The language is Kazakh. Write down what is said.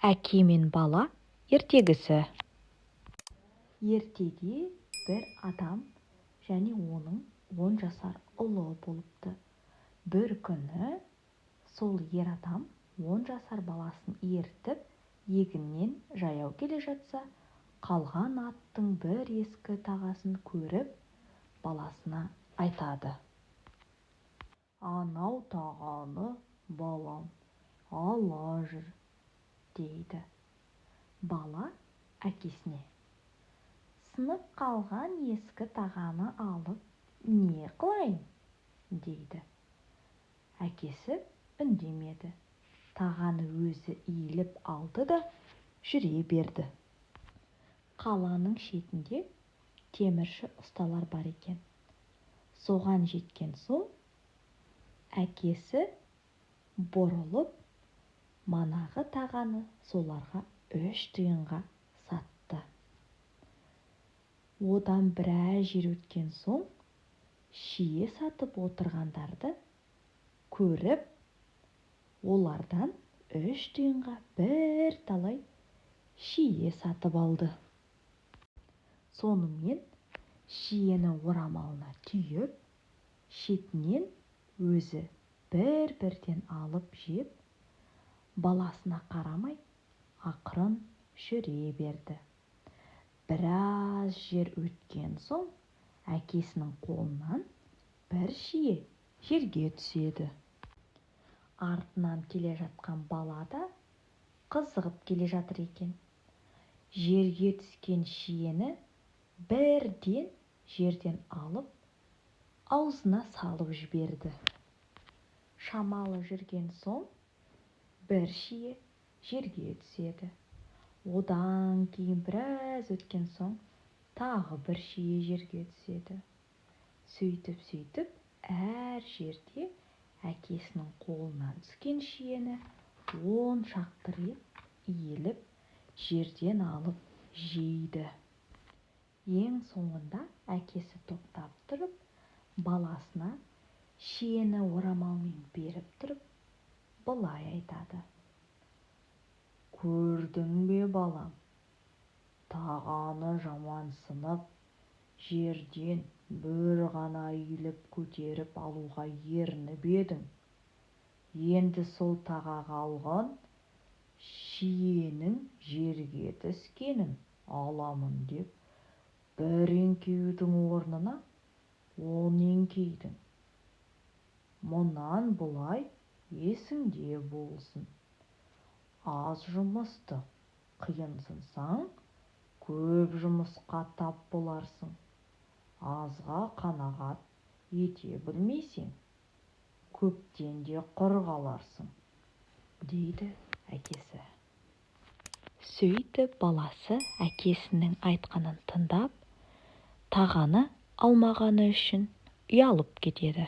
Әке мен бала ертегісі. Ертеде бір адам және оның 10 жасар ұлы болыпты. Бір күні сол ер адам 10 жасар баласын ертіп егіннен жаяу келе жатса, қалған аттың бір ескі тағасын көріп, баласына айтады: «Анау тағаны балам ала жүр», дейді. Бала әкесіне: «Сынып қалған ескі тағаны алып не қылайын?» дейді. Әкесі үндемеді. Тағаны өзі иіліп алды да жүре берді. Қаланың шетінде темірші ұсталар бар екен. Соған жеткен соң, әкесі бұрылып, манағы тағаны соларға 3 тиынға сатты. Одан біраз жер өткен соң, шие сатып отырғандарды көріп, олардан 3 тиынға бірталай шие сатып алды. Сонымен шиені орамалына түйіп, шетінен өзі бір-бірден алып жеп, баласына қарамай ақырын жүре берді. Біраз жер өткен соң, әкесінің қолынан бір шие жерге түседі. Артынан келе жатқан бала да қызығып келе жатыр екен. Жерге түскен шиені бірден жерден алып, аузына салып жіберді. Шамалы жүрген соң, бір шие жерге түседі. Одан кейін біраз өткен соң, тағы бір шие жерге түседі. Сөйтіп, әр жерде әкесінің қолынан түскен шиені 10 шақты рет иіліп, жерден алып жейді. Ең соңында әкесі тоқтап тұрып, баласына шиені орамалмен беріп тұрып, былай айтады: «Көрдің бе балам, тағаны жаман сынып, жерден бір ғана иіліп көтеріп алуға ерініп едің. Енді сол тағаға алған шиенің жерге түскенін аламын деп, бір еңкеудің орнына 10 еңкейдің. Мұнан былай есіңде болсын. Аз жұмысты қиынсынсаң, көп жұмысқа тап боларсың. Азға қанағат ете білмейсең, көптен де құр қаларсың», дейді әкесі. Сөйтіп баласы әкесінің айтқанын тыңдап, тағаны алмағаны үшін ұялып кетеді.